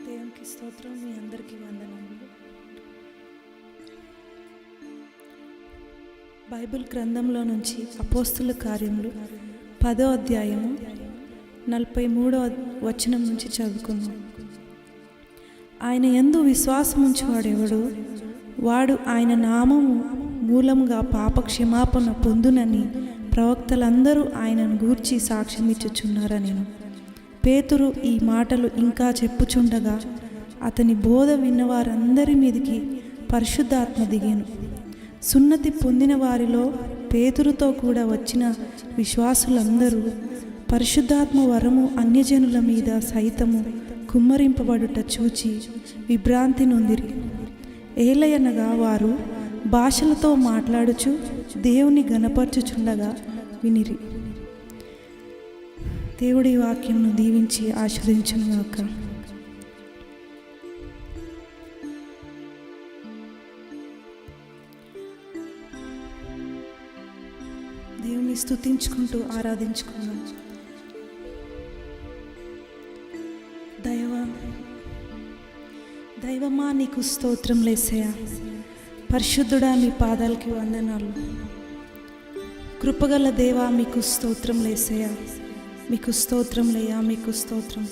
దేవునికి స్తోత్రం. మీ అందరికీ వందనములు. బైబిల్ గ్రంథంలో నుంచి అపోస్తుల కార్యములు 10వ అధ్యాయము 43వ వచనం నుంచి చదువుకుందాం. ఆయన యందు విశ్వాసముంచువాడెవడు వాడు ఆయన నామము మూలముగా పాపక్షమాపణ పొందునని ప్రవక్తలందరూ ఆయనను గూర్చి సాక్ష్యమిచ్చుచున్నారని. పేతురు ఈ మాటలు ఇంకా చెప్పుచుండగా అతని బోధ విన్నవారందరి మీదికి పరిశుద్ధాత్మ దిగెను. సున్నతి పొందిన వారిలో పేతురుతో కూడా వచ్చిన విశ్వాసులందరూ పరిశుద్ధాత్మ వరము అన్యజనుల మీద సైతము కుమ్మరింపబడుట చూచి విభ్రాంతి నొందిరి. ఏలయనగా వారు భాషలతో మాట్లాడుచు దేవుని గణపరచుచుండగా వినిరి. దేవుడి వాక్యంను దీవించి ఆశీర్వదించునుగాక. దేవుని స్తుతించుకుంటూ ఆరాధించుకుందాం. దైవమా నీకు స్తోత్రం లేసయా. పరిశుద్ధుడా మీ పాదాలకి వందనాలు. కృపగల దేవా మీకు స్తోత్రం లేసయా. మీకు స్తోత్రం లేయా. మీకు స్తోత్రం.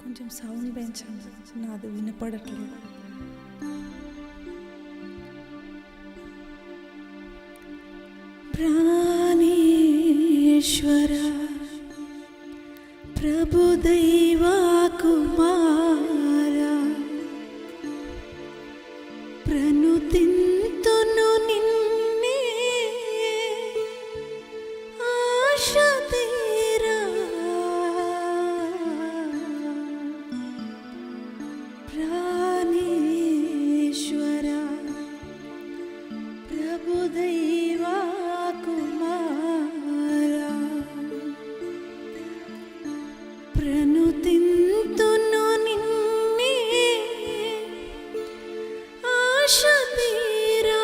కొంచెం సౌండ్ పెంచండి, నాది వినపడట్లేదు. ప్రాణేశ్వర ప్రభు దైవా కుమారా ప్రణుతింతును నిన్నే ఆశ తీరా. ప్రాణేశ్వర ప్రభు దైవా కుమారా ప్రణుతింతును నిన్నే ఆశ తీరా.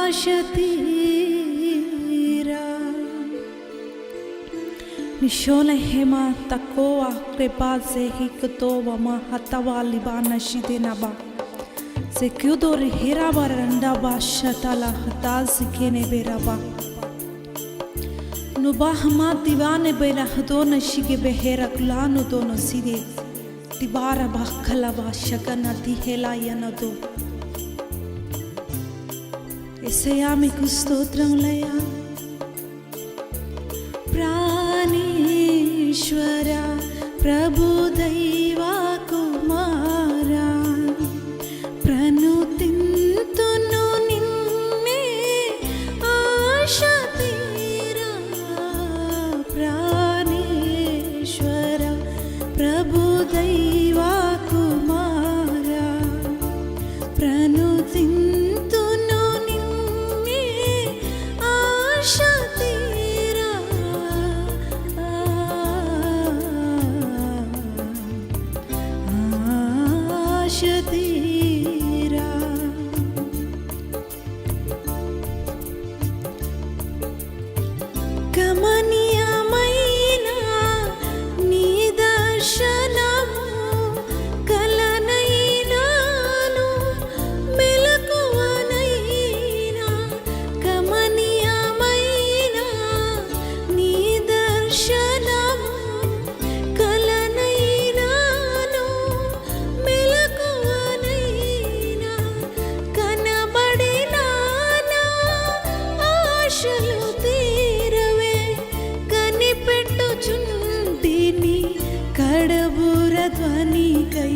ఆశ తీరా. నిషోల హేమ తక్కువ కృపా సేహికతో వమ హతవా లిబా నషిదే నబా సెక్యూదోర్ హేరాబా రండాబా షతల హతాజికేనే బేరాబా నుబాహమా దివానే బేరహదో నషిగే బెహేరకులాను దోనో సిదే తిబార బహకలబా షకన దిహేలాయనదో. యేసయ్యా మీకు స్తోత్రములయ్యా. ప్రాణేశ్వర ప్రభు దైవా కుమారా ప్రణుతింతును నిన్నే ఆశ తీరా. ప్రాణేశ్వర ప్రభు దైవా కుమారా ప్రణుతింతును నిన్నే ఆశ తీరా. ఆశ తీరా. గమనీయమైన నీ దర్శనము కలనైనాను మెలకువనైనా. గమనీయమైన నీ దర్శనము కలనైనాను మెలకువనైనా. కనబడినా నా ఆశలు తీరవే కనిపెట్టుచుంటిని కడబుర ధ్వనికై.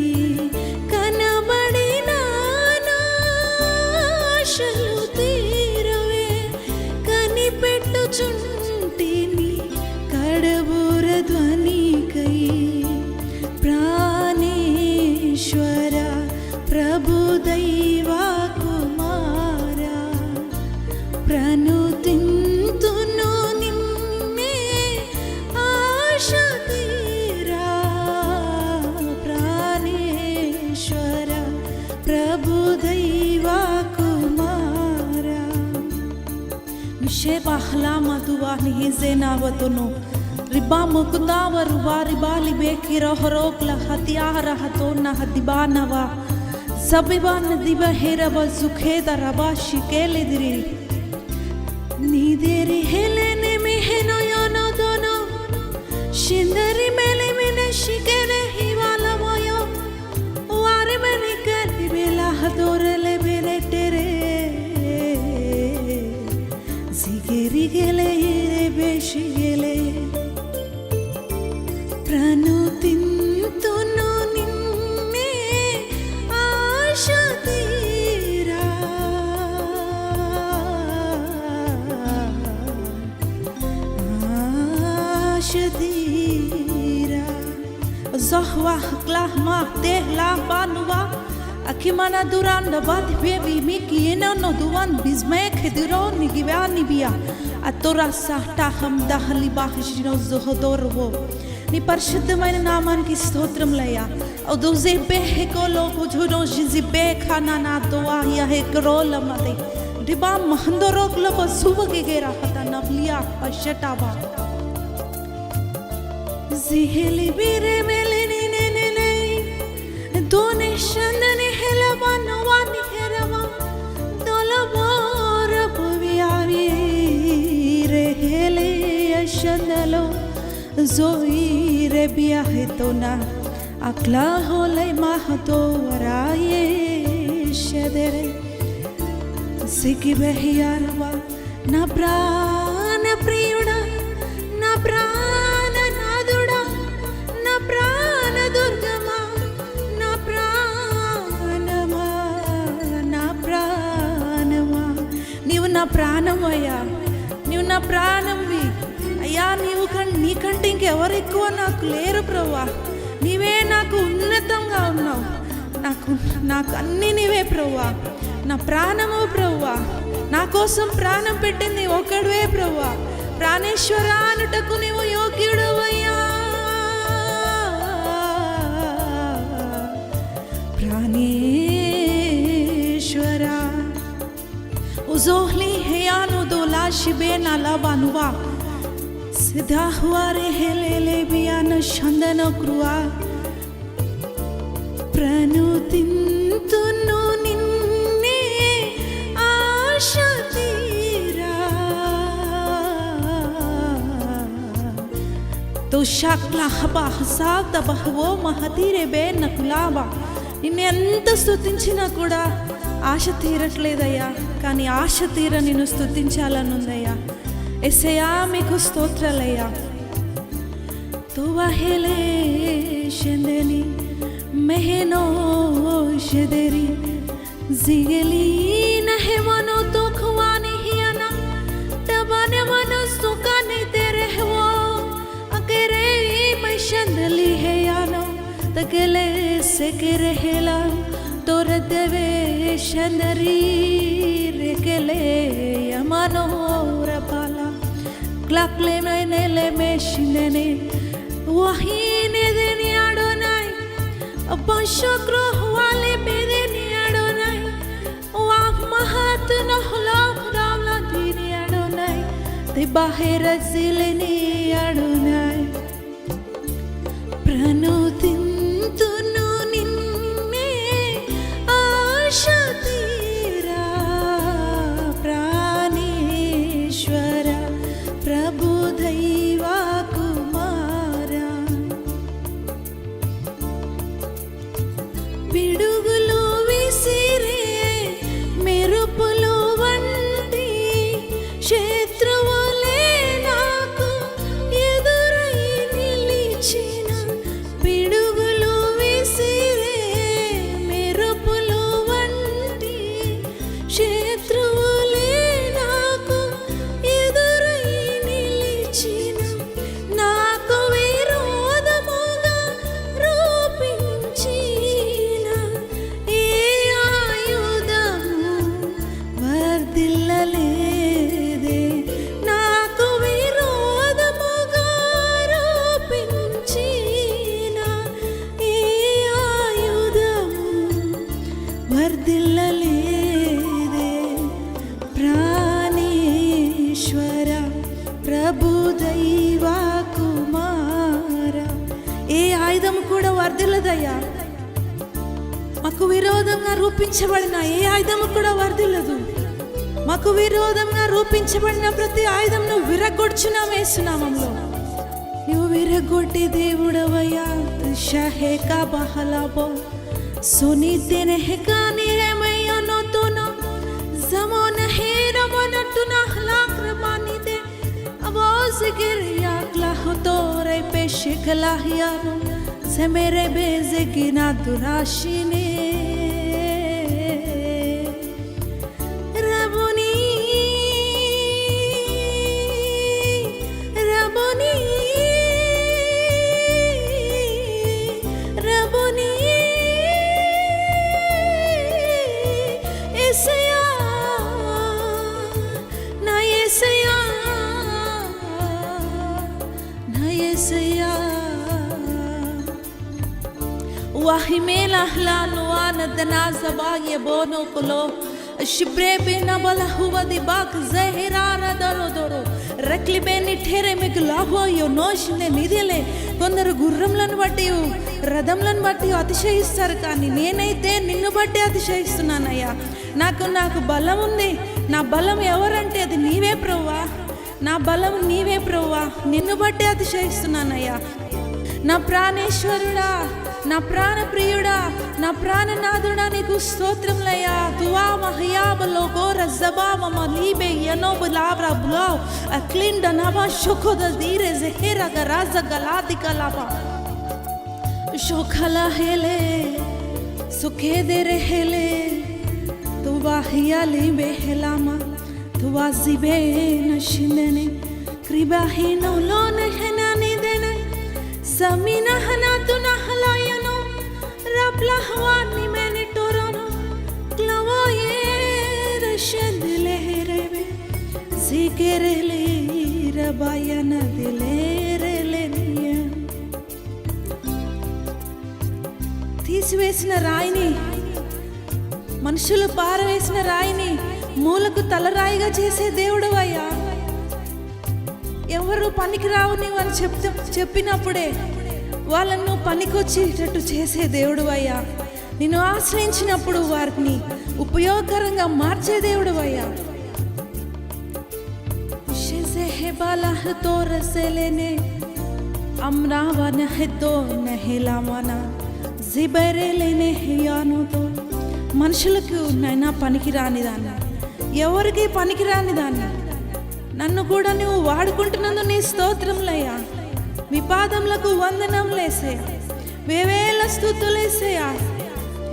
కనబడినా నా ఆశలు తీరవే కనిపెట్టుచుంటిని కడబుర ధ్వనికై. ప్రాణేశ్వర ప్రభు దైవా కుమారా ప్రణుతింతును నిన్నే ఆశ తీరా. bahla maduwa nihize nawatono riba mukdawa ruwa riba libeki rohrokla hatiara hatona hadibanawa sabiban diba heraba zukheda raba shikelediri nideri helene meheno yono dono shindari mele mele shikere hiwala moyo ware mene kadi bela hadorele bele tere zigeri gele ire beshigele pranutintuno ninne ashatira ashatira zahwa klahma tehla banwa akimana duranda bad bebi miki enano duwan bizme khediro nigivani biya atora sahta ham dahli bahshino zohdorwo నీ పరిశుద్ధమైన నామానికి స్తోత్రములయ్యా और दोजे बेहे को लोग जुनो जिबे खाना ना दुआ या है करोल मते दिबा महंदरोक लो सुबह के राहता नबलिया पशटाबा जिहली बिरे मेले ने ने ने ने दोने शंदने हेलवा नवानी हेरवा दोलबोर पुवियावी रे हेले शंदलो zoire biahe tona akla hole mahto araye shedere siki behiyarwa na prana priyuda na prana naduda na prana durgama na pranama nivu na pranamaya nivu na pranamvi అయ్యా నీకంటే ఇంకెవరు ఎక్కువ నాకు లేరు ప్రభువా నీవే నాకు ఉన్నతంగా ఉన్నావు నాకు అన్నీ నీవే ప్రభువా నా ప్రాణము ప్రభువా నా కోసం ప్రాణం పెట్టింది ఒకడివే ప్రభువా ప్రాణేశ్వర అనుటకు నీవు యోగ్యుడవయ్యా ప్రాణేశ్వర ఉజోహ్లి హయాను దోలా శిబే నాలా బానువా सिधा हुआ रे हेले बियान शंदन क्रुआ प्रणुतिंतुनु निन्ने आशतीरा तो शाक्ला हबा हसाद बहवो महतीरे बे नकुलाबा నిన్ను ఎంత స్తుతించినా కూడా ఆశ తీరట్లేదయ్యా కానీ ఆశ తీర నిన్ను స్తుతించాలని ఉందయ్యా ఎస్సయ్యా మీకు స్తోత్రాలయ్యా తువహెలే షందెని మెహెనో షెదెరి జిగలి నహెవనో తోఖవాని హియానా తబనే మనో సుకాని తెరే హవో అకెరే my షందలి హెయానో తగలే సెకెరే హెలా తోరదవే షందరి రెకెలే యమనో రపాలా Klakle menele meshinene wahine deni adonai abashakro wale bedeni adonai wah mahat no lok damla dini adonai te bahera zileni adonai pranutintuno ninne ashatira praneshwara प्रभु दैवा कुमारा पिडुगुलो विसिरे मेरुपुलो वंटी शत्रुवुले नाकु एदुरु వర్ధిల్లదయ్యా. మాకు విరోధంగా రూపించబడిన ఏ ఆయుధము కూడా వర్ధిల్లదు. మాకు విరోధంగా రూపించబడిన ప్రతి ఆయుధంను విరగొడుచున్నాం యేసునామములో. నువ్వు విరగొట్టి దేవుడవయ్యా. షహే కా బహలాబో సునీతే నెహే కాని రేమయ్యా నోతోనో జమోన హే రమనట్టున హలాక్ రమాని దే ఆవాజ్ గిరియా క్లాహతో రే పేషే కలాహియాను से मेरे बेजे की ना दुराशी ने रबुनी रबुनी रबुनी ऐसया ना ऐसया ना ऐसया वाही मेला हलानो आनदना ज़बाये बोनो कुलो शिब्रे बिना बला हुआ दिबाक ज़हरारा दरो दरो रक्ली बेनी ठेरे मिगला हुआ यो नोशिने निदिले కొందరు గుర్రములను బట్టి రథములను బట్టి అతిశయిస్తారు, కానీ నేనైతే నిన్ను బట్టి అతిశయిస్తున్నానయ్యా. నాకు బలం ఉంది. నా బలం ఎవరంటే అది నీవే ప్రభువా. నా బలం నీవే ప్రభువా. నిన్ను బట్టి అతిశయిస్తున్నానయ్యా. నా ప్రాణేశ్వరుడా, నా ప్రాణ ప్రియుడా, నా ప్రాణనాథుడా, నీకు స్తోత్రములయ్యా. తువా మహయాబలో గోర జబామ లీబే యనోబ్ లాబ్రా బులావ్ అక్లిండ నబా షోఖోద దీరే జహేరా గరాజ గలాది కలాబా షోఖలా హేలే సుఖే దే రెహేలే తువా హియాలి బెహలామా తువా జిబే నషిందనే క్రిబాహి నౌలో నహనాని దేనే సమీనా హనా తునా హలాయనో రబ్లా హవాని మేనే టోరానో క్లవాయే రషందిలే రేవే జికెరేలే రబాయన దిలేరేలేనియా. తీసివేసిన రాయిని, మనుషులు పారవేసిన రాయిని మూలకు తలరాయిగా చేసే దేవుడవయ్యా. ఎవరు పనికిరావు నీవు అని చెప్పినప్పుడే వాళ్ళను పనికొచ్చేటట్టు చేసే దేవుడవయ్యా. నిన్ను ఆశ్రయించినప్పుడు వారిని ఉపయోగకరంగా మార్చే దేవుడవయ్యా. మనుషులకు నైనా పనికిరాని దాన్ని, ఎవరికి పనికిరాని దాన్ని నన్ను కూడా నువ్వు వాడుకుంటున్నందు నీ స్తోత్రములయ్యా. మీ పాదములకు వందనములేసే, వేవేల స్తుతులేసయ్యా.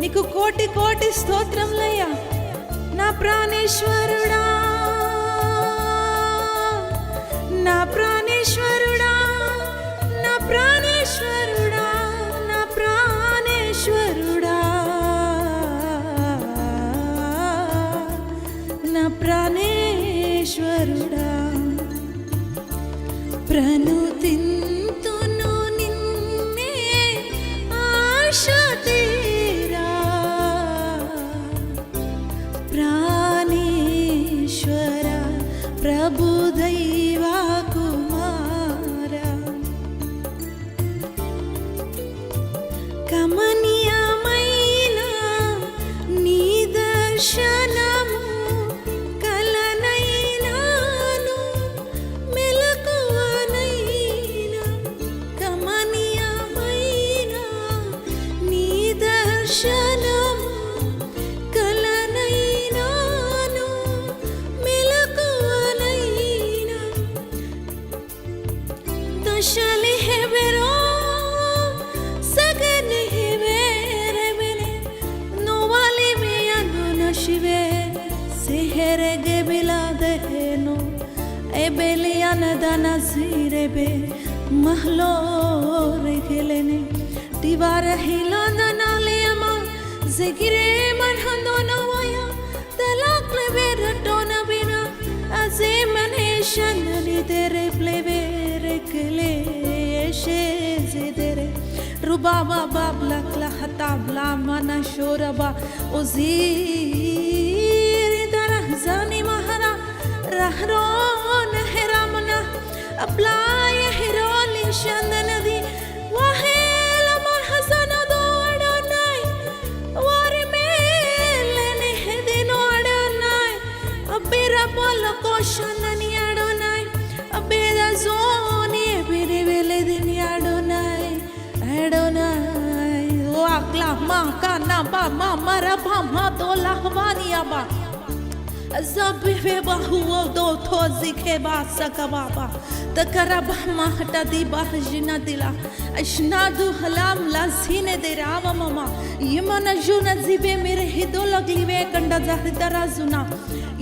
నీకు కోటి కోటి స్తోత్రములయ్యా. నా ప్రాణేశ్వరుడా, నా ప్రాణేశ్వరుడా, నా ప్రాణేశ్వరుడా, నా ప్రాణేశ్వరుడా, నా ప్రాణేశ్వరుడా. ప్రణుతింతును నిన్నే ఆశ తీరా ప్రాణేశ్వర ప్రభు దైవా కుమార. కమనీయమైన నీ దర్శనము కలనైనాను మెలకువనైనా. కమనీయమైన నీ దర్శనము కలనైనాను మెలకువనైనా. దశలి హెబెరో సగని హెబెరె మెనే నోవాలి మేయను నశివే సెహెరెగే బిలాదెను ఎబెలియన దనసిరెబే మహలో రెగెలెనే దివార హిలాదనాలేమా జిగిరే మన్హందోనవయా తలాక్ లెబెరటోన బినా అజేమనే షందని తెరే ప్లేవేరే కెలే షేజిదెరే రుబాబా బాబ్లా క్లహతాబ్లా మనా షోరబా ఉజీరి దరహజాని మహరా రహరో నహరామనా అప్లాయ హిరోలి షందనది వాహేల మర్హజన ma ka na ba ma mara ba ma do la hwaniya ba zabive ba huo do thozi ke ba sakaba ba takara ba ma hata di ba jina dila ashnadu halam la sine de rava mama yemana juna zibe mere hido laglive kanda zahdara zuna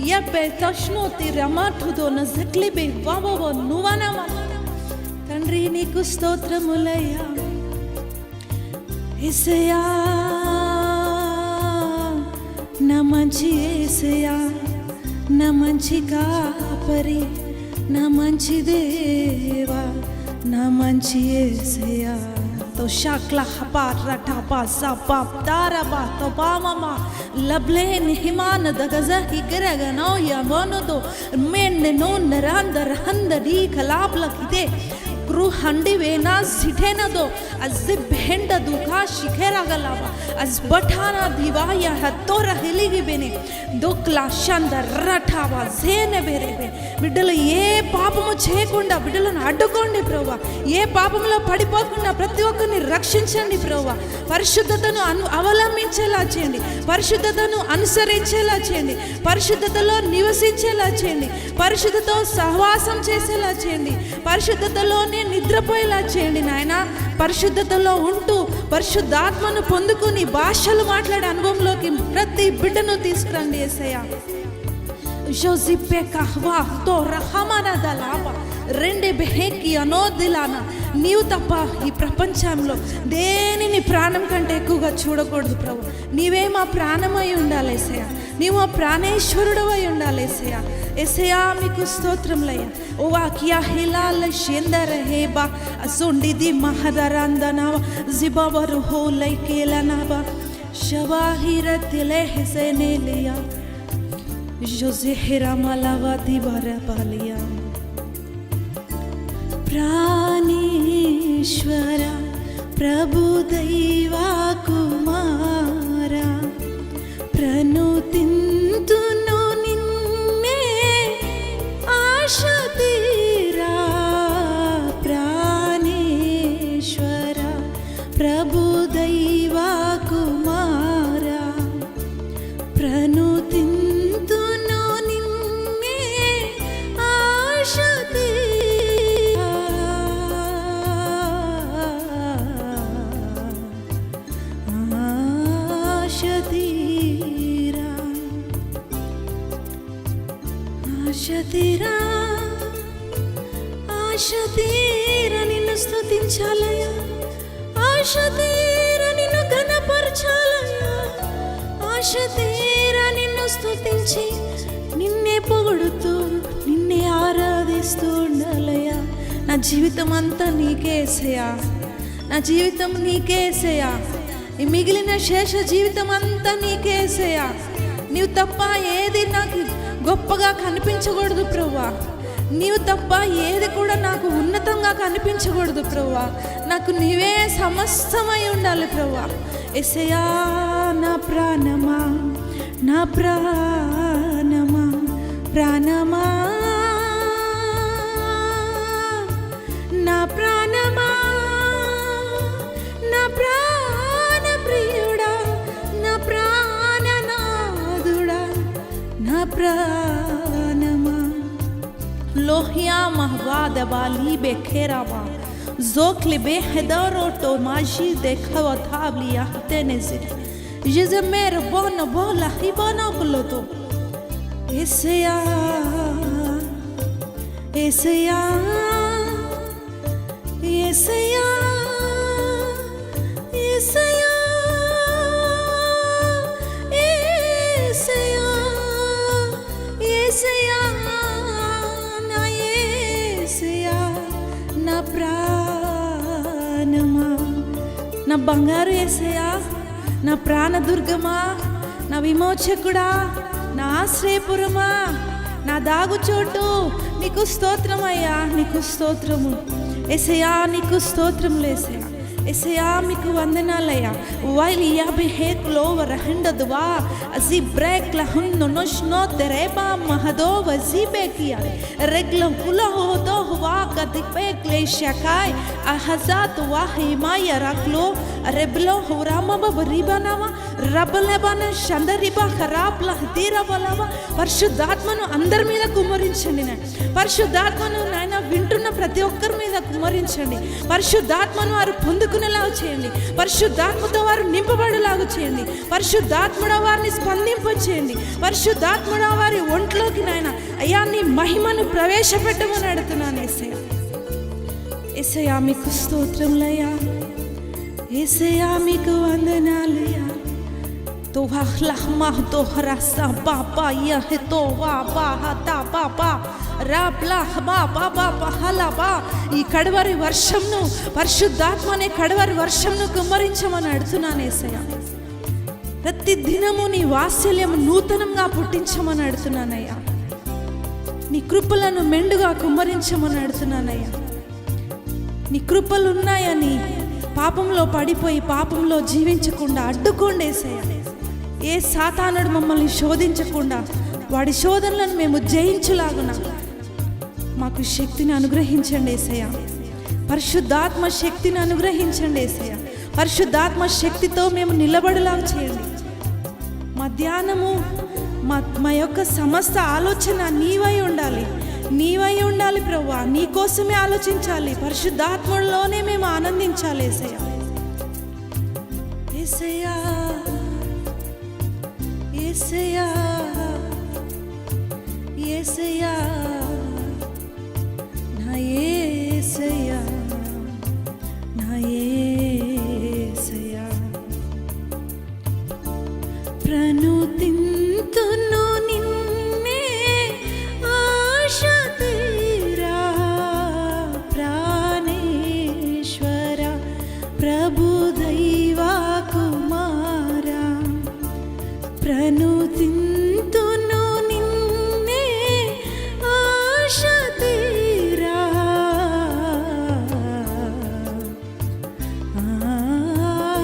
ye be tashnoti ramatu do na zaklibe baba nuvana mama తండ్రి నీకు స్తోత్రములయ్యా యేసయ్యా నా మంచి యేసయ్యా నా మంచి కాపరి నా మంచి దేవా నా మంచి యేసయ్యా तो शाकला हपा रटापा सापा ताराबा तो पामामा लबले निहिमान दगजा ही करेगा ना या वनो तो मेन्ने नो नरांदर हंदरी खलाप लखिते क्रू हंडी वेना सिठे न दो अज़िब भेंड दुखा शिखेरा गलावा अज़ बठाना दिवाया हत्तो रहलीगी बेने दो क्लाशंदर रटावा ज़ेने बेरे बे बिड्डल ये పాపము చేయకుండా బిడ్డలను అడ్డుకోండి ప్రభువా ఏ పాపంలో పడిపోకుండా ప్రతి ఒక్కరిని రక్షించండి ప్రభువా పరిశుద్ధతను అవలంబించేలా చేయండి పరిశుద్ధతను అనుసరించేలా చేయండి పరిశుద్ధతలో నివసించేలా చేయండి పరిశుద్ధతో సహవాసం చేసేలా చేయండి పరిశుద్ధతలోనే నిద్రపోయేలా చేయండి నాయన పరిశుద్ధతలో ఉంటూ పరిశుద్ధాత్మను పొందుకుని భాషలు మాట్లాడే అనుభవంలోకి ప్రతి బిడ్డను తీసుకురండి యేసయ్యా Josipé kahwa to rahamana dalaba రెండే బెహేకి అనోదిలాన నీవు తప్ప ఈ ప్రపంచంలో దేనిని ప్రాణం కంటే ఎక్కువగా చూడకూడదు ప్రభు నీవే మా ప్రాణమై ఉండాలి యేసయ్యా నీవు మా ప్రాణేశ్వరుడవై ఉండాలి యేసయ్యా యేసయ్యా మీకు స్తోత్రములయ్యా ఓ వాకియా హిలాల షెందర హేబా అసొండిది మహదరందనవ జిబవరు హోలై కేలనవ షవాహిరతిలే హెసెనేలియా జోజెహిరా మలవతి బరపాలియా ప్రాణేశ్వర ప్రభు దైవా కుమారా ప్రణుతింతును నిన్నే ఆశ తీరా ప్రాణేశ్వర ప్రభు దైవా కుమారా ప్రణుతింతును నిన్నే ఆశ ఆశ తీరా నిన్ను స్తుతించాలయ్యా ఆశ తీరా నిన్ను ఘనపరచాలయ్యా ఆశ తీరా నిన్ను స్తుతించి నిన్నే పొగుడుతూ నిన్నే ఆరాధిస్తూ ఉండాలయ్యా నా జీవితం అంతా నీకే యేసయ్యా నా జీవితం నీకే యేసయ్యా ఈ మిగిలిన శేష జీవితం అంతా నీకే యేసయ్యా నీవు తప్ప ఏది నాకు గొప్పగా కనిపించకూడదు ప్రభువా నీవు తప్ప ఏది కూడా నాకు ఉన్నతంగా కనిపించకూడదు ప్రభువా నాకు నీవే సమస్తమై ఉండాలి ప్రభువా యేసయ్యా నా ప్రాణమా నా ప్రాణమా ప్రాణమా నా ప్రాణమా నా ప్రాణ ప్రియుడా నా ప్రాణనాథుడా నా ప్రాణమా లోహియా మహవాద బాలి బెఖేరావా జోక్లి బెహదరో తో మాజీ దేఖవ థాబ్లియా తెనెజిర్ జిజ మేర బోన బోలా హిబానా బుల్లోతో యేసయ్యా యేసయ్యా యేసయ్యా యేసయ్యా యేసయ్యా యేసయ్యా నా యేసయ్యా నా ప్రాణమా నా బంగారు యేసయ్యా నా ప్రాణదుర్గమా నా విమోచకుడా నా ఆశ్రయపురమా నా దాగుచోటు నీకు స్తోత్రమయ్యా నీకు స్తోత్రము యేసయ్యా నీకు స్తోత్రములు యేసయ్యా యేసయ్యా మీకు వందనాలయ్యా. వైల్ యాబి హేక్లో వరహండదువా అజి బ్రేక్ లహన్ నోష్నో తెరేబా మహదో వజీబేకియా రెగ్ల కులహోదో హువా కదిపేక్ లేషకాయ్ అహజాత్ వాహిమాయ రక్లో రెబ్లో హురామబ రిబనవ రబలెబన షందరిబ ఖరాబ్ లహదీరబలవ. పరిశుద్ధాత్మను అందరి మీద కుమ్మరించండి నాయన. పరిశుద్ధాత్మను నాయన వింటున్న ప్రతి ఒక్కరి మీద కుమ్మరించండి. పరిశుద్ధాత్మను వారు పొందుకునేలాగా చేయండి. పరిశుద్ధాత్మతో వారు నింపబడేలాగా చేయండి. పరిశుద్ధాత్మడ వారిని స్పందింపచేయండి. పరిశుద్ధాత్మడ వారి ఒంట్లోకి నాయన అయ్యా నీ మహిమను ప్రవేశపెట్టమని అడుగుతున్నాను యేసయ్యా. యేసయ్యా మీకు స్తోత్రములయ్యా. యేసయ్యా మీకు వందనాలయ్యా. తోహ లహ్మా తోహరా సబా బా యహ తోవా బా హతా బా బా రాబ్లా బా బా బా బహలా బా. ఈ కడవరి వర్షంను పరిశుద్ధాత్మ అనే కడవరి వర్షంను కుమ్మరించమని అడుగుతున్నాను యేసయ్యా. ప్రతి దినము నీ వాత్సల్యం నూతనంగా పుట్టించమని అడుగుతున్నానయ్యా. నీ కృపలను మెండుగా కుమ్మరించమని అడుగుతున్నానయ్యా. నీ కృపలు ఉన్నాయని పాపంలో పడిపోయి పాపంలో జీవించకుండా అడ్డుకోండి యేసయ్యా. ఏ సాతానుడు మమ్మల్ని శోధించకుండా వాడి శోధనలను మేము జయించులాగున మాకు శక్తిని అనుగ్రహించండి యేసయ్యా. పరిశుద్ధాత్మ శక్తిని అనుగ్రహించండి యేసయ్యా. పరిశుద్ధాత్మ శక్తితో మేము నిలబడేలాగా చేయండి. మధ్యాహ్నము మా యొక్క సమస్త ఆలోచన నీవై ఉండాలి. నీవై ఉండాలి ప్రభువా. నీ కోసమే ఆలోచించాలి. పరిశుద్ధాత్మలోనే మేము ఆనందించాలి యేసయ్యా. యేసయ్యా యేసయ్యా యేసయ్యా నా యేసయ్యా నా యేసయ్యా. ప్రణుతింతును నిన్నే ఆశ తీరా ప్రాణేశ్వర ప్రభు దైవా కుమారా. ప్రణుతింతును నిన్నే ఆశ తీరా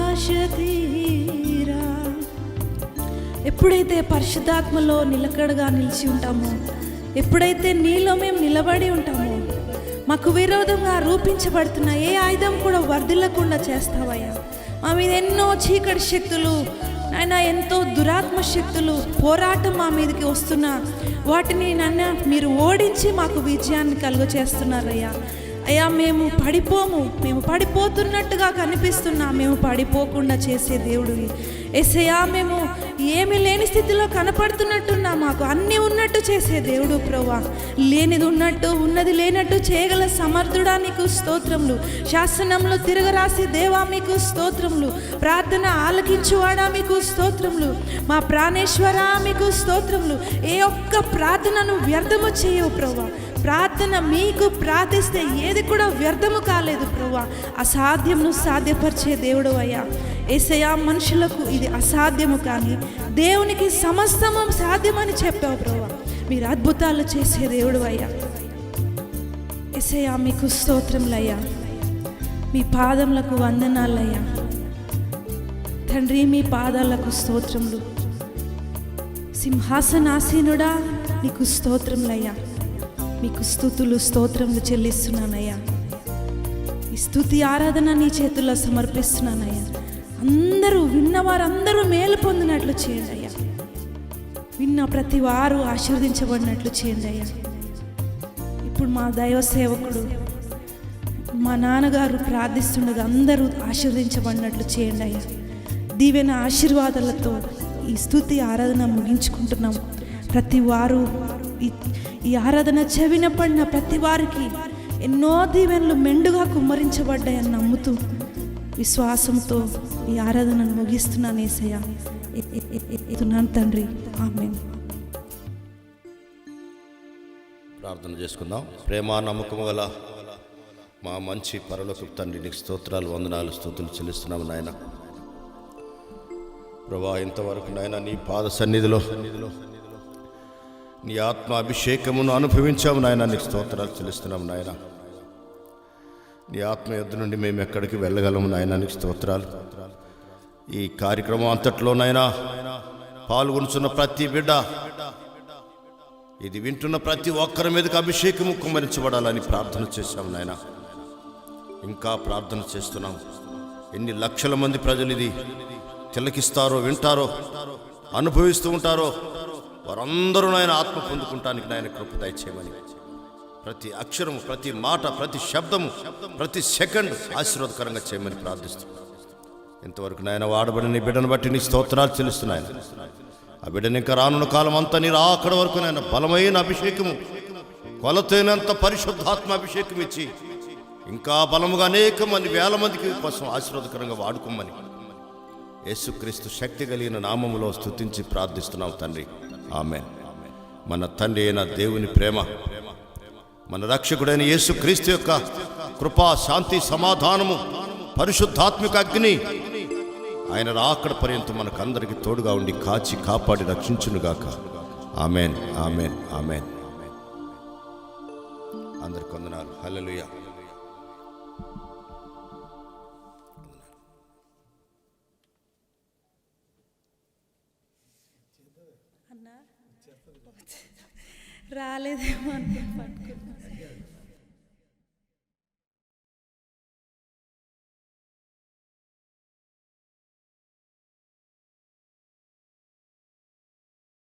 ఆశ తీరా. ఎప్పుడైతే పరిశుద్ధాత్మలో నిలకడగా నిలిచి ఉంటామో, ఎప్పుడైతే నీలో మేము నిలబడి ఉంటామో, మాకు విరోధంగా రూపించబడుతున్న ఏ ఆయుధం కూడా వర్ధిల్లకుండా చేస్తావయ్యా. మా మీద ఎన్నో చీకటి శక్తులు నాయన, ఎంతో దురాత్మ శక్తులు పోరాటం మా మీదకి వస్తున్నా వాటిని నాన్న మీరు ఓడించి మాకు విజయాన్ని కలుగచేస్తున్నారయ్యా. అయ్యా మేము పడిపోము, మేము పడిపోతున్నట్టుగా కనిపిస్తున్నా మేము పడిపోకుండా చేసే దేవుడివి యేసయ్యా. మేము ఏమీ లేని స్థితిలో కనపడుతున్నట్టున్నా మాకు అన్నీ ఉన్నట్టు చేసే దేవుడు ప్రభువా. లేనిది ఉన్నట్టు ఉన్నది లేనట్టు చేయగల సమర్థుడా నీకు స్తోత్రములు. శాసనంలో తిరగరాసి దేవా మీకు స్తోత్రములు. ప్రార్థన ఆలకించువాడా మీకు స్తోత్రములు. మా ప్రాణేశ్వరా మీకు స్తోత్రములు. ఏ ఒక్క ప్రార్థనను వ్యర్థము చేయవు ప్రభువా. ప్రార్థన మీకు ప్రార్థిస్తే ఏది కూడా వ్యర్థము కాలేదు ప్రభువా. అసాధ్యమును సాధ్యపరిచే దేవుడు అయ్యా యేసయ్యా. మనుషులకు ఇది అసాధ్యము కానీ దేవునికి సమస్తము సాధ్యమని చెప్పావు ప్రభువా. మీరు అద్భుతాలు చేసే దేవుడు అయ్యా యేసయ్యా. మీకు స్తోత్రములయ్యా. మీ పాదములకు వందనాలయ్యా తండ్రి. మీ పాదాలకు స్తోత్రములు. సింహాసనాసీనుడా నీకు స్తోత్రములయ్యా. మీకు స్తుతులు స్తోత్రములు చెల్లిస్తున్నానయ్యా. ఈ స్తుతి ఆరాధన నీ చేతుల్లో సమర్పిస్తున్నానయ్యా. అందరూ విన్నవారందరూ మేలు పొందినట్లు చేయండి అయ్యా. విన్న ప్రతి వారు ఆశీర్వదించబడినట్లు చేయండి అయ్యా. ఇప్పుడు మా దైవ సేవకుడు మా నాన్నగారు ప్రార్థిస్తుండగా అందరూ ఆశీర్వదించబడినట్లు చేయండి అయ్యా. దీవెన ఆశీర్వాదాలతో ఈ స్తుతి ఆరాధన ముగించుకుంటున్నాము. ప్రతి వారు ఈ ఆరాధన చెవిన పడిన ప్రతి వారికి ఎన్నో దీవెనలు మెండుగా కుమ్మరించబడ్డాయని నమ్ముతూ విశ్వాసంతో ఈ ఆరాధనను ముగిస్తున్నాను యేసయ్యా. తండ్రి ఆమేన్. ప్రార్థన చేసుకుందాం. ప్రేమ నమ్మకం గల మా మంచి పరలోకపు తండ్రి నీకు స్తోత్రాలు, వందనాలు, స్తుతులు చెల్లిస్తున్నాము నాయన. ప్రభువా, ఇంతవరకు నాయన నీ పాద సన్నిధిలో నీ ఆత్మ అభిషేకమును అనుభవించాము నాయన. నీకు స్తోత్రాలు చెల్లిస్తున్నాము నాయన. నీ ఆత్మ యుద్ధ నుండి మేము ఎక్కడికి వెళ్ళగలము నాయనా, నీకు స్తోత్రాలు. ఈ కార్యక్రమం అంతట్లోనైనా పాల్గొనుచున్న ప్రతి బిడ్డ, ఇది వింటున్న ప్రతి ఒక్కరి మీదకి అభిషేకము కుమ్మరించబడాలని ప్రార్థన చేశాము నాయన. ఇంకా ప్రార్థన చేస్తున్నాం. ఎన్ని లక్షల మంది ప్రజలు ఇది తిలకిస్తారో, వింటారో, అనుభవిస్తూ ఉంటారో, వారందరూ నాయన ఆత్మ పొందుకుంటానికి నాయన కృప దయచేయమని, ప్రతి అక్షరము, ప్రతి మాట, ప్రతి శబ్దము, ప్రతి సెకండ్ ఆశీర్వాదకరంగా చేయమని ప్రార్థిస్తున్నాం. ఇంతవరకు నాయన వాడబడిన నీ బిడ్డను బట్టి నీ స్తోత్రాలు చెల్లిస్తున్నాయి. ఆ బిడ్డను ఇంకా రానున్న కాలం అంతా నీ అక్కడ వరకు నాయన బలమైన అభిషేకము, కొలతైనంత పరిశుద్ధాత్మ అభిషేకం ఇచ్చి ఇంకా బలముగా అనేక మంది, వేల మందికి కోసం ఆశీర్వాదకరంగా వాడుకోమని యేసుక్రీస్తు శక్తి కలిగిన నామములో స్తుతించి ప్రార్థిస్తున్నాం తండ్రి. ఆమేన్. మన తండ్రి అయిన దేవుని ప్రేమ, మన రక్షకుడైన యేసుక్రీస్తు యొక్క కృపా, శాంతి, సమాధానము, పరిశుద్ధాత్మిక అగ్ని ఆయన రాకడ పర్యంతం మనకందరికి తోడుగా ఉండి కాచి కాపాడి రక్షించునుగాక. ఆమేన్, ఆమేన్, ఆమేన్. అందరికి వందనాలు. హల్లెలూయా. రాలేదేమో అనుకుని పట్టుకున్నా.